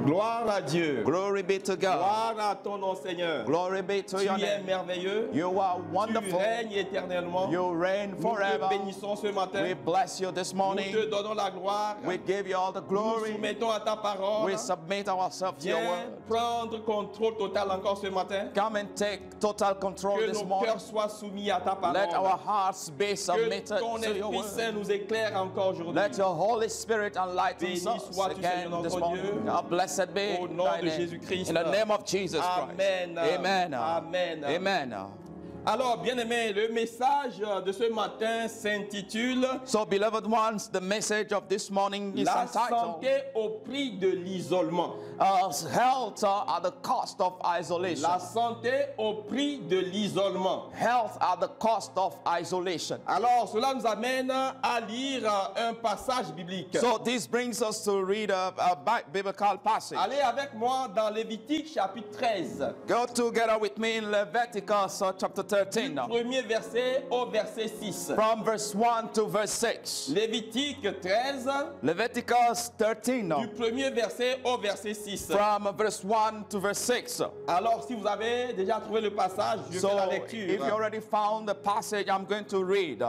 Gloire à Dieu. Glory be to God. Gloire à ton nom, Seigneur. Glory be to Tu your es name. merveilleux. You are Tu wonderful. règnes éternellement. You reign Nous te forever. bénissons ce matin. We bless you this Nous morning. te donnons la gloire. We give you all the Nous glory. soumettons à ta parole. We submit ourselves to your Viens word. prendre contrôle total encore ce matin. Come and take total control Que this nos morning. cœurs soient soumis à ta Let our parole. hearts be Que submitted ton to your Esprit word. Saint nous éclaire encore aujourd'hui. Let your Holy Spirit enlighten Béni us sois-tu, again Seigneur this notre morning. Dieu. Oh, blessed be Au nom thy de name. Jésus-Christ. In the name of Jesus Christ. Amen. Amen. Amen. Amen. Alors, bien-aimés, le message de ce matin s'intitule So, beloved ones, the message of this morning is La entitled santé au prix de l'isolement. Health at the cost of isolation. La santé au prix de l'isolement. Health at the cost of isolation. Alors, cela nous amène à lire un passage biblique. So this brings us to read a biblical passage. Allez avec moi dans Lévitique chapitre 13. Go together with me in Leviticus chapter 13. Du premier verset au verset 6. From verse 1 to verse 6. Lévitique 13. Leviticus 13. Du premier verset au verset 6. From verse 1 to verse 6. Alors, si vous avez déjà trouvé le passage, je So fais la if lecture. you already found the passage, I'm going to read.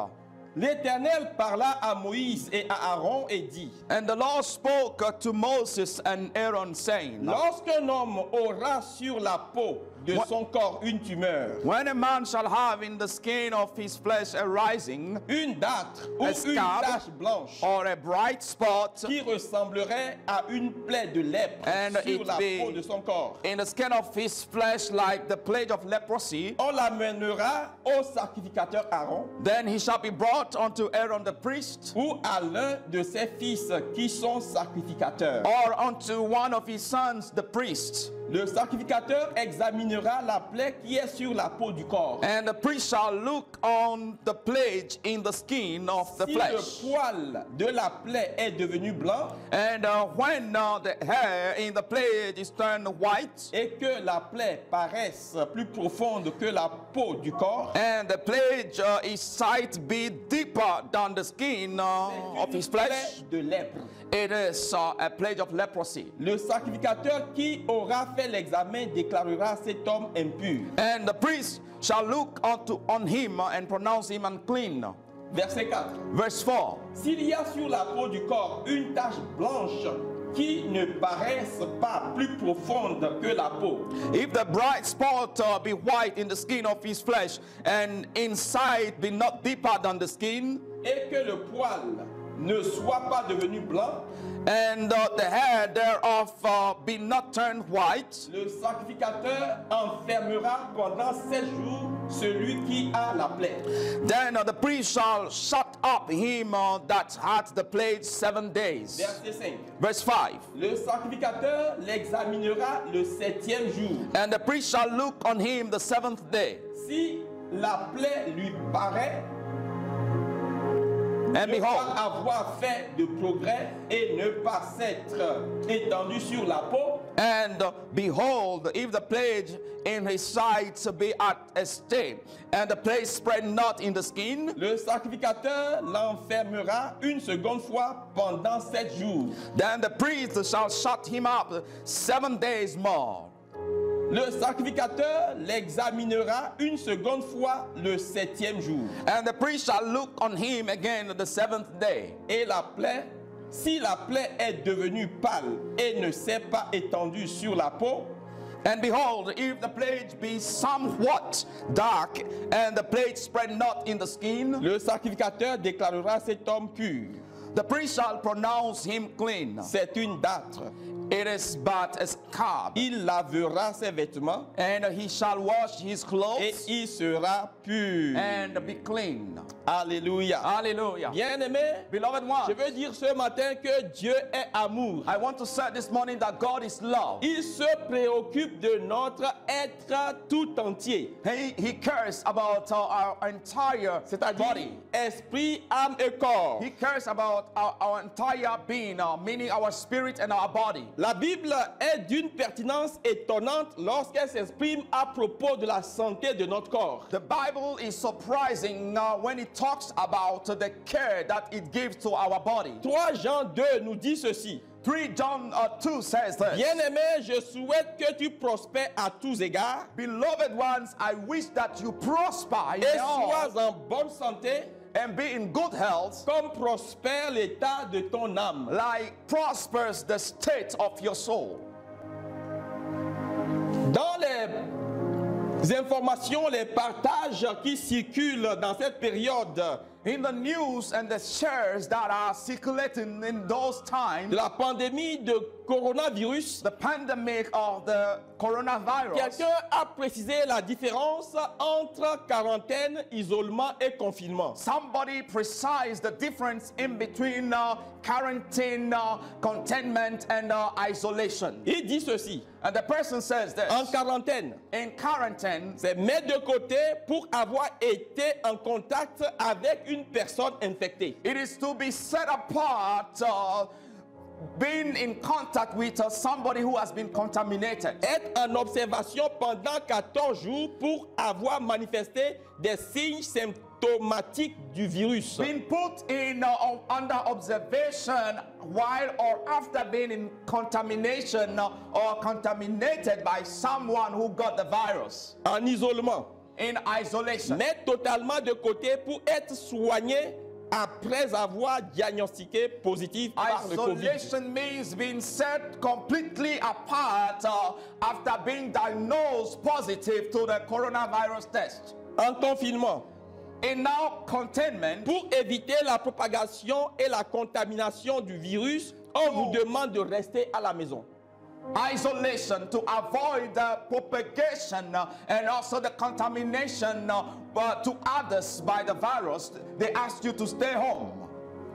L'Éternel parla à Moïse et à Aaron et dit: And the Lord spoke to Moses and Aaron, saying, Lorsqu'un homme aura sur la peau de son corps une tumeur, when a man shall have in the skin of his flesh a rising, une dartre ou a une scab, tache blanche or a bright spot qui ressemblerait à une plaie de lèpre And sur it la be- peau de son corps, in the skin of his flesh like the plague of leprosy, on l'amènera au sacrificateur Aaron then he shall be brought unto Aaron the priest, ou à l'un de ses fils qui sont sacrificateurs. or unto one of his sons the priest. Le sacrificateur examinera la plaie qui est sur la peau du corps. And the priest shall look on the plague in the skin of the Si flesh. le poil de la plaie est devenu blanc And when the hair in the plague is turned white, et que la plaie paraisse plus profonde que la peau du corps, and the plague his sight be deeper than the skin of une his flesh, plaie de lèpre. it is a plague of leprosy. Le sacrificateur qui aura fait l'examen déclarera cet homme impur. And the priest shall look on him and pronounce him unclean. Verset 4. Verse 4. S'il y a sur la peau du corps une tache blanche qui ne paraisse pas plus profonde que la peau, If the bright spot be white in the skin of his flesh, and inside be not deeper than the skin, et que le poil ne soit pas devenu blanc, and the hair thereof be not turned white, le sacrificateur enfermera pendant 7 jours celui qui a la plaie. then the priest shall shut up him that hath the plague 7 days. Verset 5. Verse 5. Le sacrificateur l'examinera le 7e jour. And the priest shall look on him the 7th day. Si la plaie lui paraît And ne behold, pas avoir fait de progrès et ne pas s'être étendu sur la peau, and behold, if the plague in his sight be at a state, and the plague spread not in the skin, le sacrificateur l'enfermera une seconde fois pendant 7 jours. then the priest shall shut him up 7 days more. Le sacrificateur l'examinera une seconde fois le 7e jour. And the priest shall look on him again the 7th day. Et la plaie, si la plaie est devenue pâle et ne s'est pas étendue sur la peau, And behold, if the plague be somewhat dark, and the plague spread not in the skin, le sacrificateur déclarera cet homme pur. the priest shall pronounce him clean. C'est une dartre. It is but a scab. Il lavera ses vêtements And he shall wash his et clothes il sera pur. and be clean. Alléluia. Hallelujah. Bien-aimé, Beloved je one, veux dire ce matin que Dieu est amour. I want to say this morning that God is love. Il se préoccupe de notre être tout entier, He cares about our entire c'est-à-dire body. esprit, âme et corps. He cares about our entire being, meaning our spirit and our body. La Bible est d'une pertinence étonnante lorsqu'elle s'exprime à propos de la santé de notre corps. The Bible is surprising when it talks about the care that it gives to our body. 3 Jean 2 nous dit ceci. 3 John 2 says this. Bien-aimé, je souhaite que tu prospères à tous égards Beloved ones, I wish that you prosper in et all sois en bonne santé and be in good health, comme prospère l'état de ton âme. like prospers the state of your soul. Dans les informations, les partages qui circulent dans cette période In the news and the shares that are circulating in those times, de la pandémie de coronavirus, the pandemic of the coronavirus, quelqu'un a précisé la différence entre quarantaine, isolement et confinement. somebody precise the difference in between quarantine, containment, and isolation. Il dit ceci, And the person says this. en quarantaine, In quarantine, c'est mettre de côté pour avoir été en contact avec une personne infectée. it is to be set apart, being in contact with somebody who has been contaminated. Être en observation pendant 14 jours pour avoir manifesté des signes symptomatiques du virus. Being put in under observation while or after being in contamination or contaminated by someone who got the virus. En isolement. In isolation. Mettre totalement de côté pour être soigné après avoir diagnostiqué positif par le Covid. Isolation means being set completely apart after being diagnosed positive to the coronavirus test. En confinement. In now containment, Pour éviter la propagation et la contamination du virus, on vous demande de rester à la maison. isolation, to avoid the propagation and also the contamination to others by the virus, they ask you to stay home.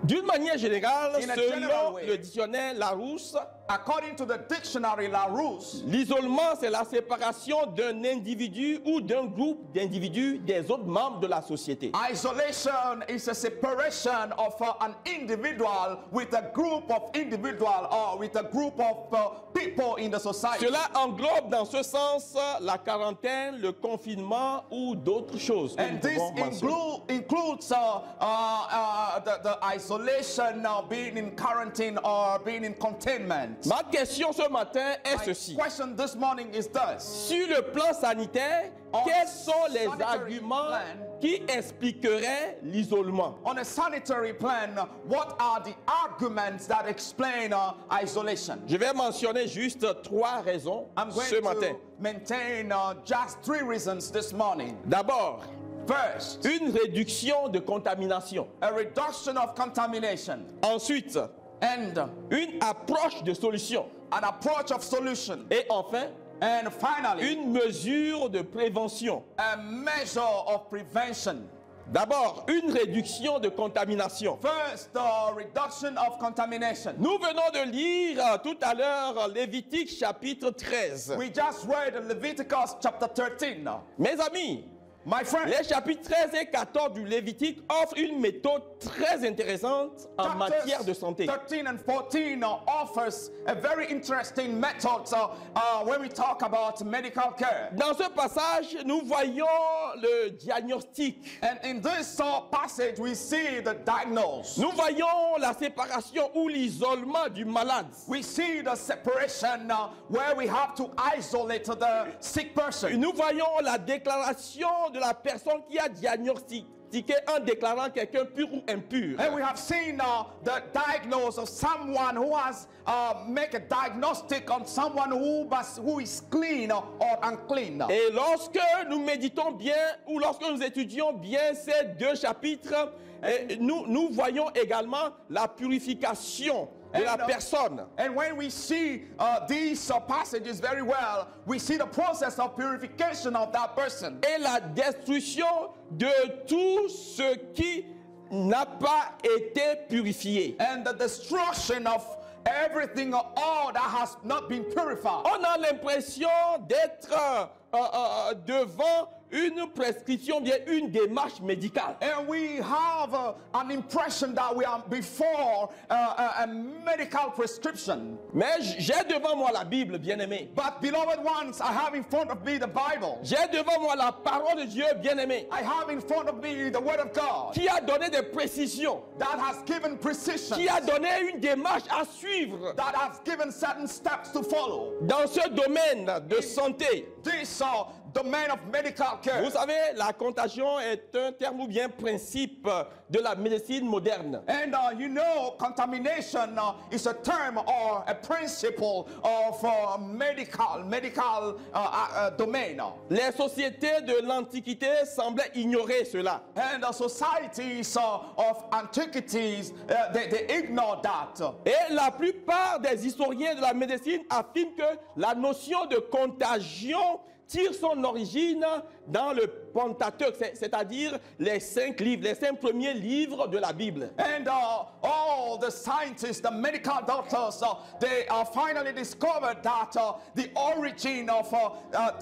D'une manière générale, In a general selon way. le dictionnaire Larousse, According to the dictionary Larousse, l'isolement, c'est la séparation d'un individu ou d'un groupe d'individus des autres membres de la société. isolation is a separation of an individual with a group of individual or with a group of people in the society. Cela englobe dans ce sens la quarantaine, le confinement ou d'autres choses. que And nous this pouvons mentionner. includes the isolation, being in quarantine or being in containment. Ma question ce matin est My ceci. question this morning is this. Sur le plan sanitaire, On quels sont les sanitary arguments plan, qui expliqueraient l'isolement? On a sanitary plan, what are the arguments that explain isolation? Je vais mentionner juste 3 raisons I'm going ce matin. to maintain just 3 reasons this morning. D'abord, First, une réduction de contamination. a reduction of contamination. Ensuite, And une approche de solution. an approach of solution. Et enfin, And finally, une mesure de prévention. a measure of prevention. D'abord, une réduction de contamination. First, the reduction of contamination. Nous venons de lire tout à l'heure Lévitique chapitre 13. We just read Leviticus chapter 13. Mes amis, My friend, les chapitres 13 et 14 du Lévitique offrent une méthode très intéressante en matière de santé. 13 and 14 offers a very interesting method when we talk about medical care. Dans ce passage, nous voyons le diagnostic. And in this passage, we see the diagnosis. Nous voyons la séparation ou l'isolement du malade. We see the separation where we have to isolate the sick person. Nous voyons la déclaration de la personne qui a diagnostiqué en déclarant quelqu'un pur ou impur. And we have seen the diagnosis of someone who has make a diagnostic on someone who is clean or unclean. Et lorsque nous méditons bien ou lorsque nous étudions bien ces 2 chapitres, nous voyons également la purification de la personne. And when we see these passages very well, we see the process of purification of that person. Et la destruction de tout ce qui n'a pas été purifié. And the destruction of everything, all that has not been purified. On a l'impression d'être devant une prescription, bien une démarche médicale. And we have an impression that we are before a medical prescription. Mais j'ai devant moi la Bible, bien-aimé. But beloved ones, I have in front of me the Bible. J'ai devant moi la parole de Dieu, bien-aimé, I have in front of me the Word of God qui a donné des précisions, that has given precision, qui a donné une démarche à suivre that has given certain steps to follow. dans ce domaine de santé. This domain of medical care. Vous savez, la contagion est un terme ou bien principe de la médecine moderne. And you know, contamination is a term or a principle of medical domain. Les sociétés de l'Antiquité semblaient ignorer cela. And the societies of antiquities, they ignore that. Et la plupart des historiens de la médecine affirment que la notion de contagion tire son origine dans le Pentateuque, c'est-à-dire les 5 livres, les 5 premiers livres de la Bible. And all the scientists, the medical doctors, they finally discovered that the origin of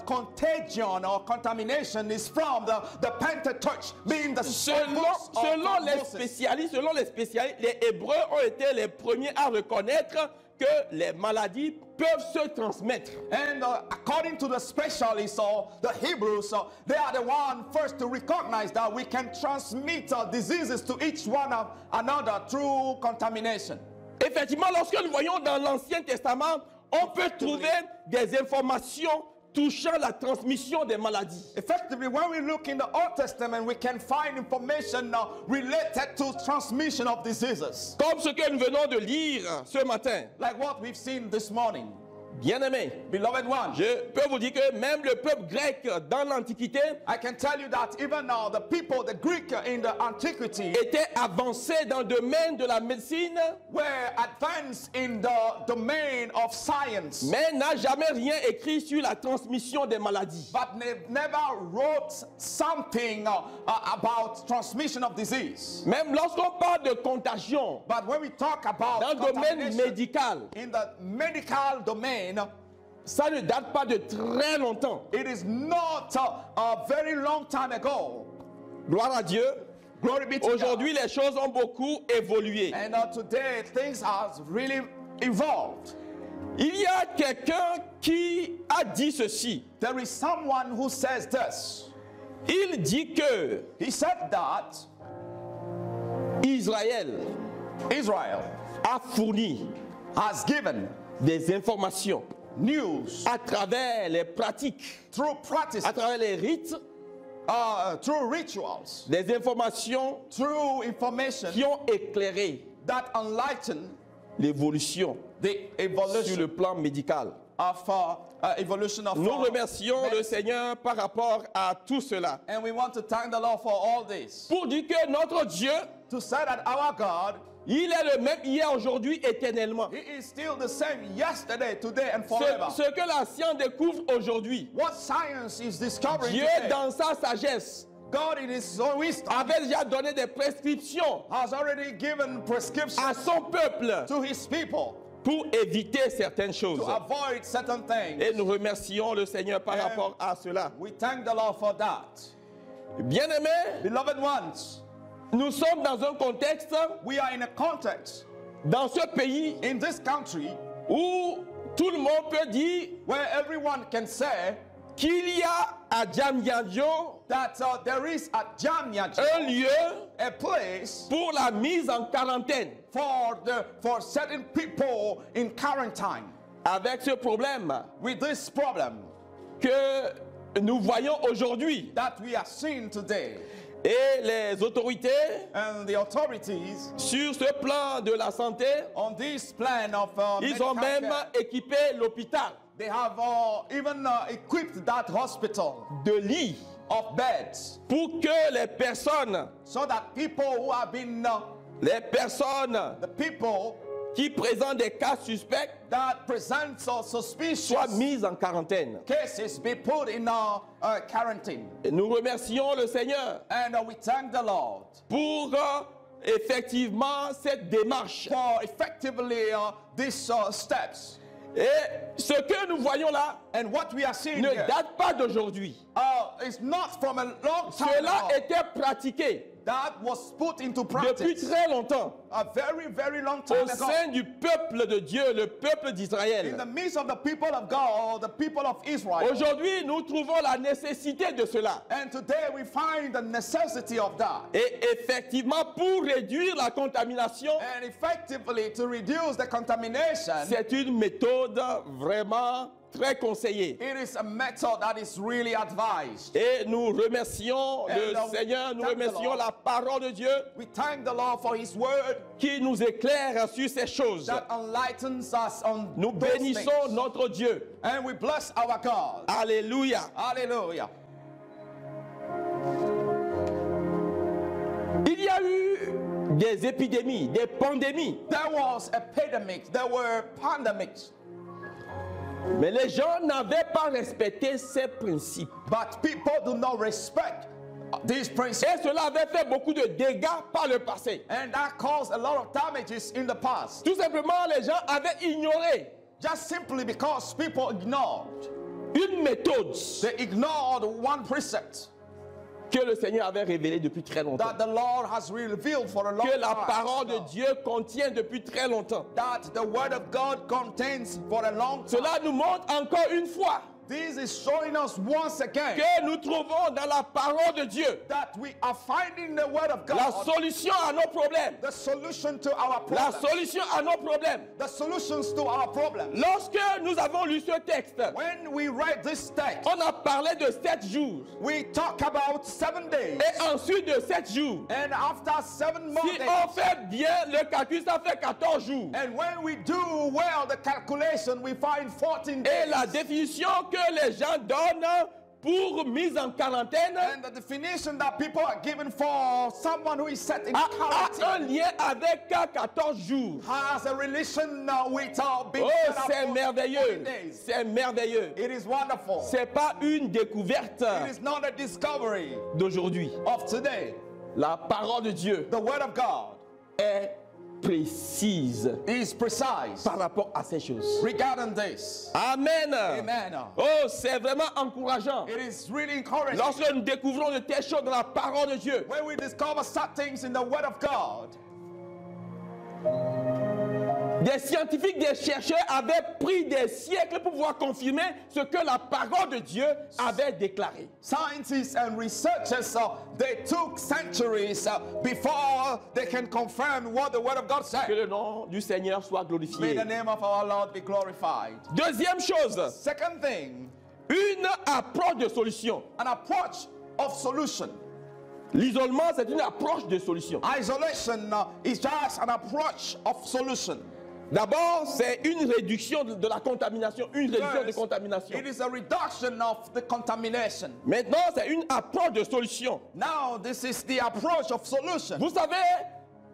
contagion or contamination is from the Pentateuch, being the Selon les spécialistes, les Hébreux ont été les premiers à reconnaître que les maladies peuvent se transmettre. And according to the specialists or the Hebrews, they are the one first to recognize that we can transmit diseases to each one of another through contamination. Effectivement, lorsque nous voyons dans l'Ancien Testament, on peut trouver des informations touchant la transmission des maladies. Effectively, when we look in the Old Testament, we can find information related to transmission of diseases. Comme ce que nous venons de lire ce matin. Like what we've seen this morning. Bien-aimés, Beloved one, je peux vous dire que même le peuple grec dans l'Antiquité I can tell you that even now the people, the Greek in the antiquity, était avancé dans le domaine de la médecine, were advanced in the domain of science, mais n'a jamais rien écrit sur la transmission des maladies. but never wrote something about transmission of disease. Même lorsqu'on parle de contagion But when we talk about dans le domaine contamination médical, in the medical domain, ça ne date pas de très longtemps. it is not a very long time ago. Gloire à Dieu. Glory be to Aujourd'hui, les choses ont beaucoup évolué. God. And today things have really evolved. Il y a quelqu'un qui a dit ceci. There is someone who says this. Il dit que He said that Israël a fourni has given des informations news à travers les pratiques, through practice, à travers les rites, through rituals, des informations through information qui ont éclairé that enlighten l'évolution the sur evolution le plan médical. of evolution of Nous remercions le medicine. Seigneur par rapport à tout cela. And we want to thank the Lord for all this. Pour dire que notre Dieu, To say that our God, il est le même hier, aujourd'hui, éternellement. He is still the same yesterday, today, and forever. Ce que la science découvre aujourd'hui, What science is discovering Dieu today, dans sa sagesse God in His own wisdom avait déjà donné des prescriptions has already given prescriptions à son peuple to His people pour éviter certaines choses. to avoid certain things. Et nous remercions le Seigneur par rapport à cela. We thank the Lord for that. Bien-aimés, Beloved ones, nous sommes dans un contexte, we are in a context dans ce pays, in this country où tout le monde peut dire where everyone can say qu'il y a à Diamniadio that there is a Jamnia, un lieu a place pour la mise en quarantaine. for certain people in quarantine Avec ce problème with this problem que nous voyons aujourd'hui, that we are seeing today. et les autorités And the authorities sur ce plan de la santé, on this plan of ils ont medical même care, équipé l'hôpital they have even equipped that hospital de lits of beds pour que les personnes so that people who have been the people qui présentent des cas suspects that present soient suspicious mises en quarantaine. cases be put in quarantine. Et nous remercions le Seigneur And we thank the Lord pour effectivement cette démarche. for effectively these steps. Et ce que nous voyons là And what we are seeing ne here date pas d'aujourd'hui. is not from a long time Cela ago. était pratiqué That was put into depuis practice très longtemps a very, very long au time ago. sein du peuple de Dieu, le peuple In d'Israël. the midst of the people of God, the people of Israel. Aujourd'hui, nous trouvons la nécessité de cela. And today we find the necessity of that. Et effectivement, pour réduire la contamination, And effectively to reduce the contamination, c'est une méthode vraiment très conseillée. it is a method that is really advised. Et nous remercions le And, Seigneur, nous thank the remercions Lord. la parole de Dieu We thank the Lord for His word qui nous éclaire sur ces choses. that enlightens us on Nous those bénissons things. notre Dieu. And we bless our God. Alléluia. Hallelujah. Il y a eu des épidémies, des pandémies, There was epidemics, there were pandemics, mais les gens n'avaient pas respecté ces principes. but people do not respect these principles. Et cela avait fait beaucoup de dégâts par le passé. And that caused a lot of damages in the past. Tout simplement, les gens avaient ignoré Just simply because people ignored. une méthode They ignored one precept que le Seigneur avait révélée depuis très longtemps, that the Lord has revealed for a long que la time. parole de Dieu contient depuis très longtemps. That the word of God contains for a long time. Cela nous montre encore une fois This is showing us once again que nous trouvons dans la parole de Dieu that we are finding the word of la God, solution à nos problèmes. the solution to our La problems. solution à nos problèmes. The solutions to our problems. Lorsque nous avons lu ce texte, When we read this text, on a parlé de 7 jours. we talk about 7 days. Et ensuite de 7 jours, And after 7 more si days, on fait bien le calcul, ça fait 14 jours. and when we do well the calculation, we find 14 Et days. la définition que les gens donnent pour mise en quarantaine And the definition that people are given for someone who is set in a un quarantine lien avec 14 jours. has a relation with being Oh, set up c'est for merveilleux. 14 days. C'est merveilleux. It is wonderful. C'est pas une découverte It is not a discovery d'aujourd'hui. of today. La parole de Dieu The word of God est précise is precise par rapport à ces choses. regarding this. Amen. Amen. Oh, c'est vraiment encourageant. It is really encouraging Lorsque nous découvrons de telles choses dans la parole de Dieu, when we discover such things in the word of God. des scientifiques, des chercheurs avaient pris des siècles pour pouvoir confirmer ce que la parole de Dieu avait déclaré. Scientists and researchers, they took centuries before they can confirm what the word of God Que said. le nom du Seigneur soit May glorifié. the name of our Lord be glorified. Deuxième chose, Second thing, une approche de solution. an approach of solution. L'isolement, c'est une approche de solution. Isolation is just an approach of solution. D'abord, c'est une réduction de la contamination, une réduction de First, contamination. it is a reduction of the contamination. Maintenant, c'est une approche de solution. Now, this is the approach of solution. Vous savez,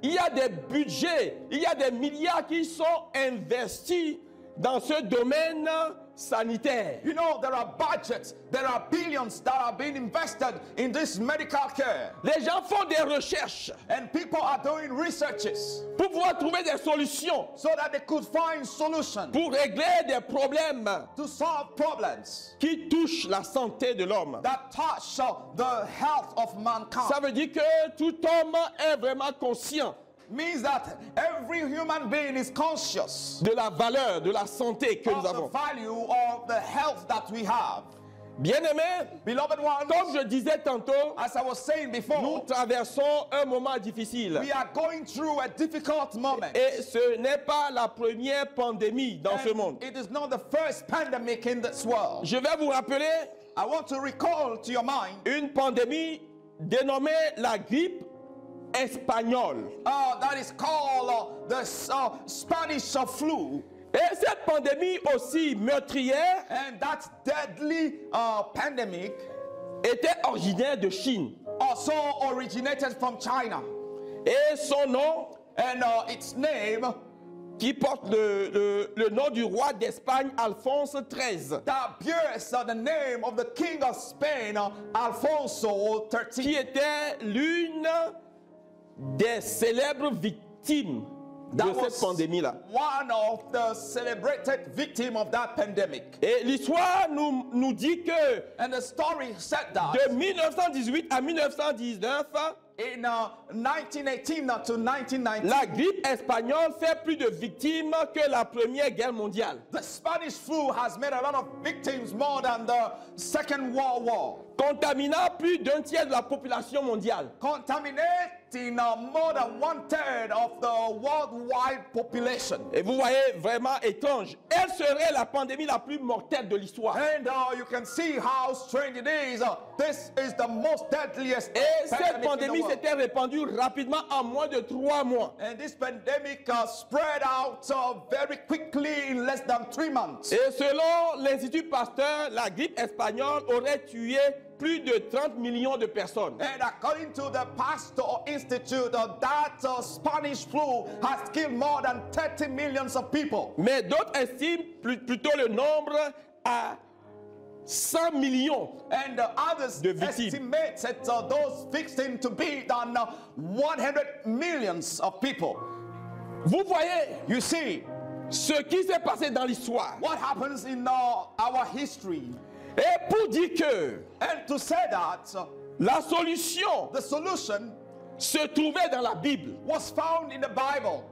il y a des budgets, il y a des milliards qui sont investis dans ce domaine sanitaire. You know, there are budgets, there are billions that are being invested in this medical care. Les gens font des recherches And people are doing researches pour pouvoir trouver des solutions, so that they could find solutions pour régler des problèmes to solve problems qui touchent la santé de l'homme. that touch the health of mankind. Ça veut dire que tout homme est vraiment conscient Means that every human being is conscious de la valeur, de la santé que nous of the avons. value of the health that we have. Bien-aimés, Beloved ones, comme je disais tantôt, as I was saying nous before, traversons un moment difficile. we are going through a difficult moment. Et ce n'est pas la première pandémie dans ce And monde. it is not the first pandemic in this world. Je vais vous rappeler I want to recall to your mind une pandémie dénommée la grippe espagnole. that is called the Spanish flu. Et cette pandémie aussi meurtrière And that deadly pandemic était originaire de Chine. also originated from China. Et son nom, And its name qui porte le nom du roi d'Espagne, Alphonse XIII, that bears the name of the King of Spain, Alfonso qui XIII, était l'une des célèbres victimes de cette pandémie-là. one of the celebrated victims of that pandemic. Et l'histoire nous dit que And the story said that de 1918 à 1919, in 1918 to 1919, la grippe espagnole fait plus de victimes que la Première Guerre mondiale. the Spanish flu has made a lot of victims more than the Second World War, Contaminant plus d'un tiers de la population mondiale. contaminating more than 1/3 of the worldwide population. Et vous voyez, vraiment étrange. Elle serait la pandémie la plus mortelle de l'histoire. And you can see how strange it is. This is the most deadliest Et cette pandemic in the pandémie world. s'était répandue rapidement en moins de 3 mois. And this pandemic spread out very quickly in less than 3 months. Et selon l'Institut Pasteur, la grippe espagnole aurait tué plus de 30 millions de personnes. And according to the Pasteur Institute, that Spanish flu has killed more than 30 millions of people. Mais d'autres estiment plutôt le nombre à 100 millions. And others de victimes. estimate that those victims to be than 100 millions of people. Vous voyez You see, ce qui s'est passé dans l'histoire. what happens in our history. Et pour dire que And to say that la solution the solution se trouvait dans la Bible was found in the Bible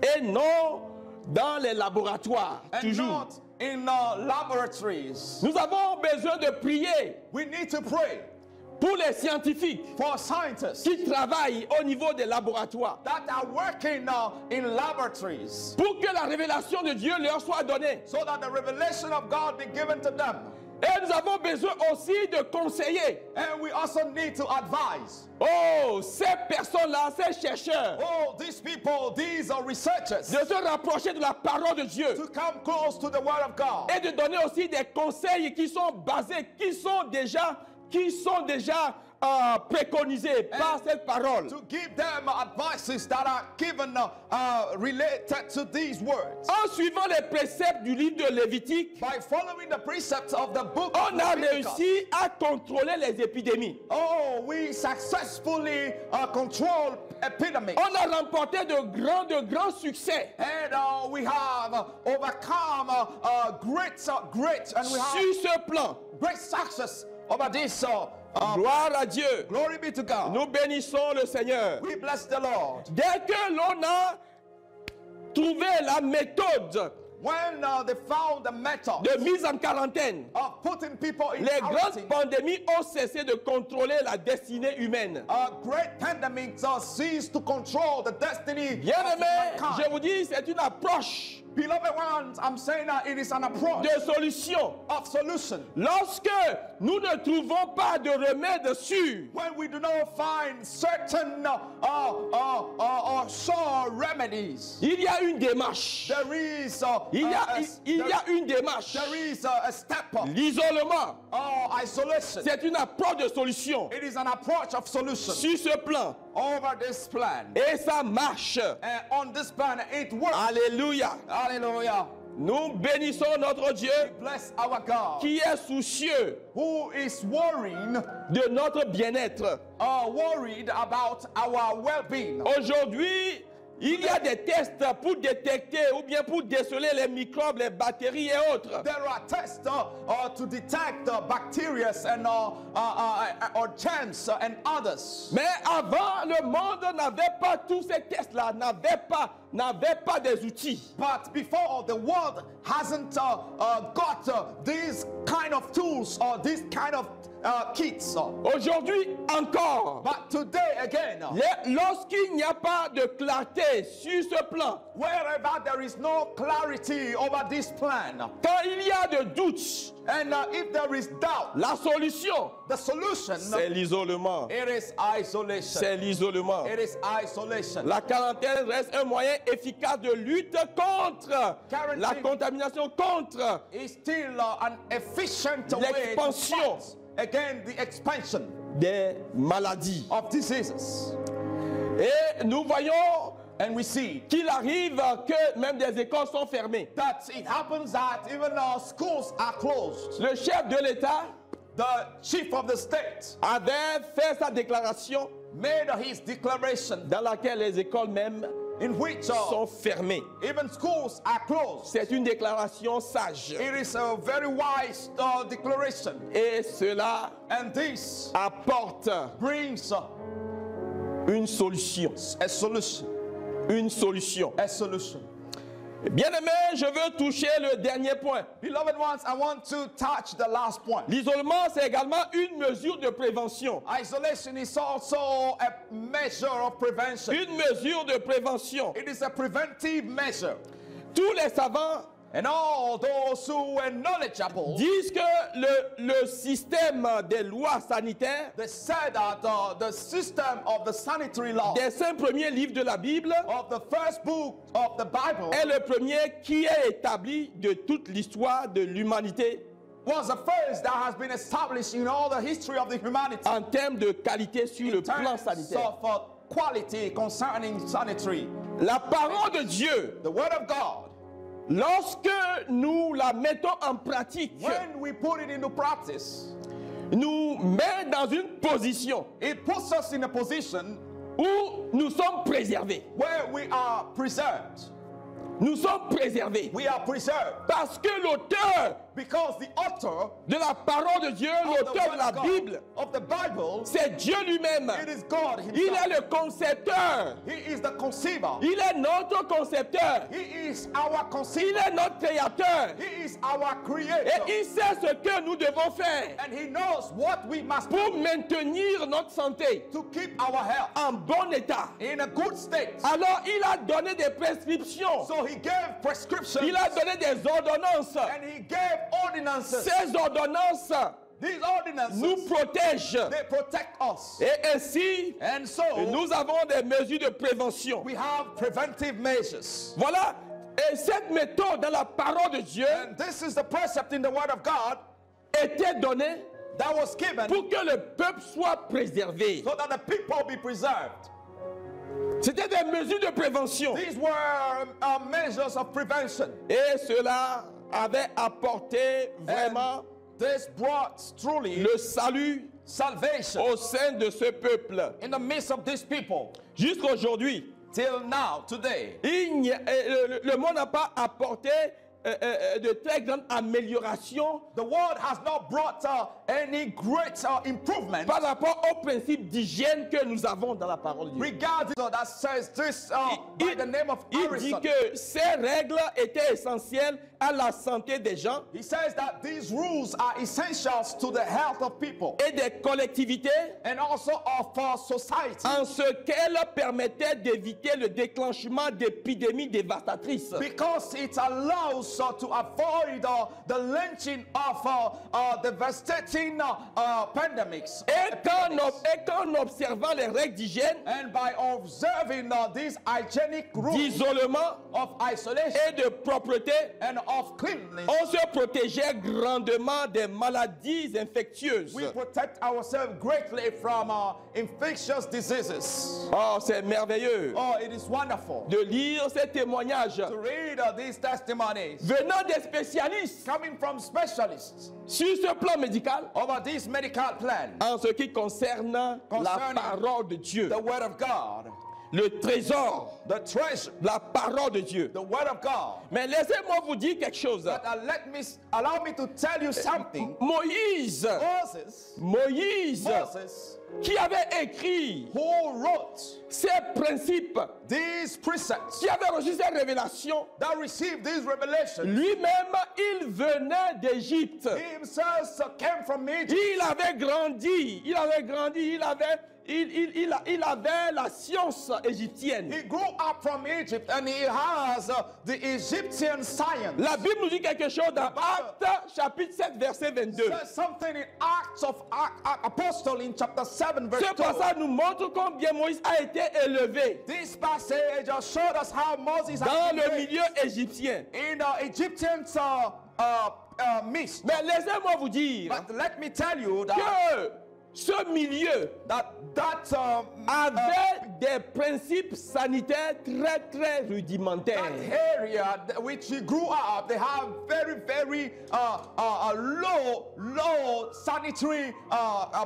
et non dans les laboratoires, and toujours. not in laboratories. Nous avons besoin de prier We need to pray pour les scientifiques for scientists qui travaillent au niveau des laboratoires, that are working in laboratories pour que la révélation de Dieu leur soit donnée. so that the revelation of God be given to them. Et nous avons besoin aussi de conseiller. And we also need to advise. Oh, ces personnes-là, ces chercheurs, Oh, these people, these are researchers, de se rapprocher de la parole de Dieu to come close to the Word of God et de donner aussi des conseils qui sont basés, qui sont déjà préconisés par cette parole. to give them advices that are given related to these words. En suivant les préceptes du livre de Lévitique, By following the precepts of the book of on a Leviticus, réussi à contrôler les épidémies. oh, we successfully control epidemics. On a remporté de grands succès And we have overcome great, and we have sur ce plan. great success over this. Gloire à Dieu. Glory be to God. Nous bénissons le Seigneur. We bless the Lord. Dès que l'on a trouvé la méthode When they found the method de mise en quarantaine, of putting people in les grandes quarantine, pandémies ont cessé de contrôler la destinée humaine. great pandemics ceased to control the destiny Bien of aimé, mankind. je vous dis, c'est une approche Beloved ones, I'm saying that it is an approach de solution. of solution. Lorsque nous ne trouvons pas de remède sûr, When we do not find certain sure remedies, il y a une démarche. there is Il y a une démarche. there is a step up. L'isolement, Isolation. c'est une approche de solution It is an approach of solution sur ce plan. over this plan. Et ça marche. And on this plan, it works. Alléluia. Hallelujah. Nous bénissons notre Dieu Bless our God, qui est soucieux who is worrying, de notre bien-être. worried about our well-being. Aujourd'hui, il y a des tests pour détecter ou bien pour déceler les microbes, les bactéries et autres. There are tests to detect bacteria and or germs and others. Mais avant, le monde n'avait pas tous ces tests-là, n'avait pas des outils. But before, the world hasn't got these kind of tools or these kind of kits. Aujourd'hui encore, But today again, lorsqu'il n'y a pas de clarté sur ce plan, wherever there is no clarity over this plan, quand il y a de doutes, and if there is doubt, la solution, the solution, c'est l'isolement. it is isolation. C'est l'isolement. It is isolation. La quarantaine reste un moyen efficace de lutte contre la contamination, contre It's still an efficient way to l'expansion fight against the expansion des maladies. of diseases. Et nous voyons And we see qu'il arrive que même des écoles sont fermées. that it happens that even schools are closed. Le chef de l'État The chief of the state avait fait sa déclaration made his declaration dans laquelle les écoles même in which sont fermées. even schools are closed. C'est une déclaration sage. It is a very wise declaration. Et cela And this apporte brings une solution. a solution. Une solution. A solution. Bien-aimé, je veux toucher le dernier point. Beloved ones, I want to touch the last point. L'isolement, c'est également une mesure de prévention. Isolation is also a measure of prevention. Une mesure de prévention. It is a preventive measure. Tous les savants And all those who are knowledgeable, disent que le système des lois sanitaires, they said that the system of the sanitary law des 5 premiers livres de la Bible, of the first book of the Bible est le premier qui est établi de toute l'histoire de l'humanité was the first that has been established in all the history of the humanity en termes de qualité sur le in plan terms sanitaire. of quality concerning sanitary. La parole de Dieu, The word of God, lorsque nous la mettons en pratique, when we put it into practice, nous met dans une position it puts us in a position où nous sommes préservés. where we are preserved. Nous sommes préservés. We are preserved Parce que l'auteur because the author de la parole de Dieu, of the l'auteur word de la of God, Bible, of the Bible, c'est Dieu lui-même. it is God Il himself. est le concepteur. He is the conceiver. Il est notre concepteur. He is our Il conceiver. est notre créateur. He is our Et creator. il sait ce que nous devons faire And he knows what we must pour do maintenir notre santé to keep our health en bon état. in a good state. Alors, il a donné des prescriptions. So he gave prescriptions Il a donné des ordonnances. and he gave ordinances. Ces ordonnances These nous ordinances, protègent. they protect us. Et ainsi, And so nous avons des mesures de prévention. we have preventive measures. Voilà. Et cette méthode dans la parole de Dieu And this is the precept in the word of God était donnée that was given pour que le peuple soit préservé. so that the people be preserved. C'était des mesures de prévention. These were measures of prevention. Et cela avait apporté vraiment This brought truly le salut salvation au sein de ce peuple. in the midst of these people. Jusqu'à aujourd'hui, Till now, today, le monde n'a pas apporté de très grandes améliorations the world has not brought any great improvement par rapport au principe d'hygiène que nous avons dans la parole de Dieu. regarding that says this by the name of Il dit Arison. que ces règles étaient essentielles à la santé des gens He says that these rules are essentials to the health of people et des collectivités and also of society en ce qu'elles permettaient d'éviter le déclenchement d'épidémies dévastatrices. because it allows to avoid the lynching of devastating pandemics. Et qu'en observant les règles d'hygiène, And by observing these hygienic rules d'isolement of isolation et de propreté, and of cleanliness, on se protégeait grandement des maladies infectieuses. we protect ourselves greatly from infectious diseases. Oh, c'est merveilleux Oh, it is wonderful de lire ces témoignages to read these testimonies venant des spécialistes coming from specialists sur ce plan médical over this medical plan, en ce qui concerne la parole de Dieu, the word of God, le trésor, the treasure, la parole de Dieu. the word of God. Mais laissez-moi vous dire quelque chose. But allow me to tell you something. Moïse, Moses, qui avait écrit who wrote ces principes, these precepts, qui avait reçu ces révélations, that received these revelations, lui-même, il venait d'Égypte. he himself came from Egypt. Il avait grandi, il avait la science égyptienne. He grew up from Egypt and he has the Egyptian science. La Bible nous dit quelque chose dans Actes chapitre 7 verset 22. There's something in Acts of Apostle in chapter 7 verse Ce 2. passage nous montre combien Moïse a été élevé This passage showed us how Moses dans has le been milieu égyptien. in the Egyptian midst. Mais laissez-moi vous dire But let me tell you that que ce milieu that avait des principes sanitaires très très rudimentaires. area which he grew up, they have very low low sanitary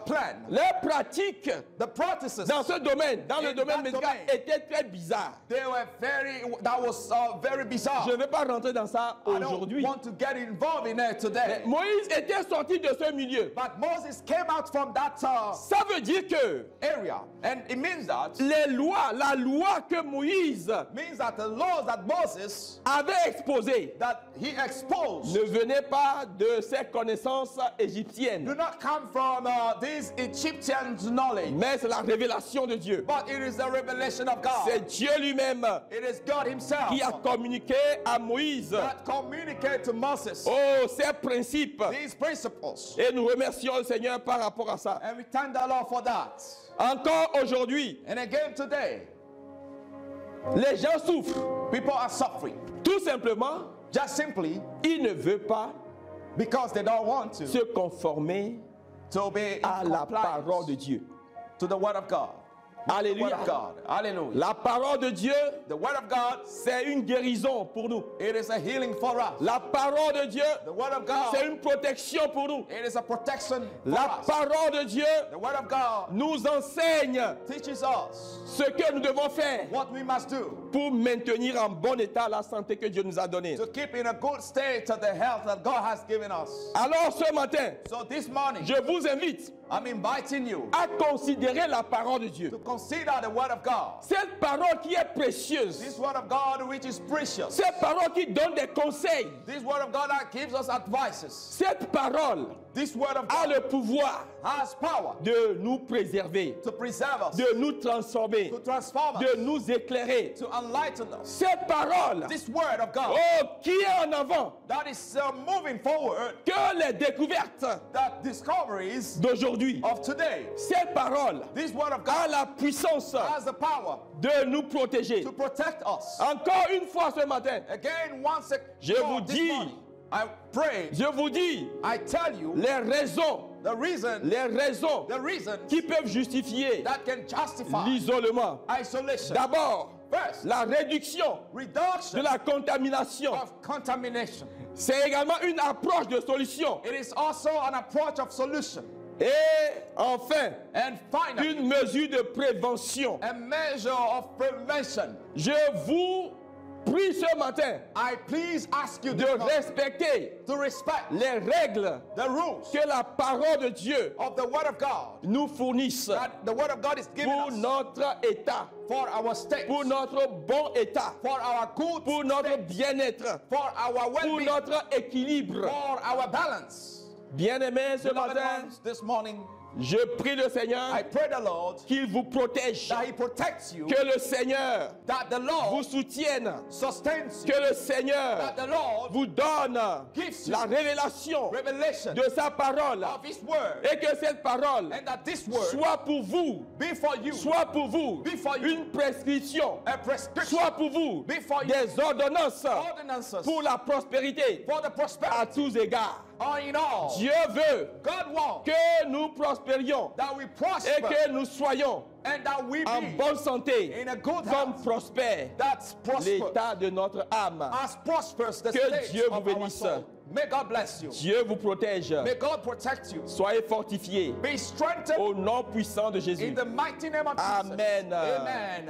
plan. Les pratiques The practices dans ce domaine, dans le In domaine that médical, domain. étaient très bizarres. that was very bizarre. Je ne vais pas rentrer dans ça I don't aujourd'hui. want to get involved in it today. Moïse était sorti de ce milieu. But Moses came out from that Ça veut dire que area, and it means that les lois, la loi que Moïse the laws that Moses avait exposées that he exposed ne venaient pas de ses connaissances do égyptiennes, not come from these Egyptian knowledge, mais c'est la révélation de Dieu. but it is the revelation of God. C'est Dieu lui-même It is God Himself qui a communiqué à Moïse that communicate to Moses ces principes. these principles, Et nous remercions le Seigneur par rapport à ça. and we thank the Lord for that. Encore aujourd'hui, And again today, les gens souffrent. people are suffering Tout simplement, just simply ils ne veulent pas because they don't want to se conformer be à in la parole compliance de Dieu. to the word of God. The word Alléluia. of God. Hallelujah. La parole de Dieu, The word of God, c'est une guérison pour nous. it is a healing for us. La parole de Dieu, The word of God, c'est une protection pour nous. it is a protection for La us. parole de Dieu The word of God nous enseigne teaches us ce que nous devons faire what we must do pour maintenir en bon état la santé que Dieu nous a donnée. to keep in a good state of the health that God has given us. Alors ce matin, So this morning, je vous invite I'm inviting you à considérer la parole de Dieu. to consider the word of God. Cette parole qui est précieuse, This word of God which is precious. cette parole qui donne des conseils, This word of God that gives us advices. cette parole This word of a God le pouvoir has power de nous préserver, to preserve us, de nous transformer, to transform us, de nous éclairer. to enlighten us. Cette parole, This word of God oh, qui est en avant that is moving forward, que les découvertes that discoveries d'aujourd'hui. of today. Cette parole This word of a God la puissance has the power de nous protéger. to protect us. Encore une fois ce matin, Again, once Je vous this dis, morning, I pray, je vous dis I tell you les raisons the reason qui peuvent justifier that can justify l'isolement. isolation. D'abord, First, la réduction de reduction la contamination. of contamination. C'est également une approche de solution. It is also an approach of solution. Et enfin, And finally, une mesure de prévention. a measure of prevention. Je vous prie ce matin I please ask you de this morning respecter to respect les règles the rules que la parole de Dieu of the Word of God nous fournisse that the Word of God is giving pour us notre état, for our state, pour notre bon état, for our good pour notre state, bien-être, for our pour well-being, notre équilibre. for our balance. Bien-aimés, ce Beloved matin, ones, this morning, je prie le Seigneur I pray the Lord qu'il vous protège, that He protects you, que le Seigneur that the vous Lord soutienne, sustains you, que le Seigneur that the Lord vous donne gives you la révélation revelation de sa parole of His Word, et que cette parole and that this Word soit pour vous, be for you, soit pour vous Be for you. une prescription, a prescription, soit pour vous Be for you. des ordonnances ordinances pour la prospérité for the à prosperity, tous égards. or in all. Dieu veut God wants que nous prospérions that we et prosper que nous soyons and that we en be bonne santé in a good comme health prospère that's prosperous, l'état de notre âme. as prosperous the Que state Dieu vous of our bénisse. soul. May God bless you. Dieu vous protège. May God protect you. Soyez fortifiés Be strengthened au nom puissant de Jésus. in the mighty name of Jesus. Amen. Amen.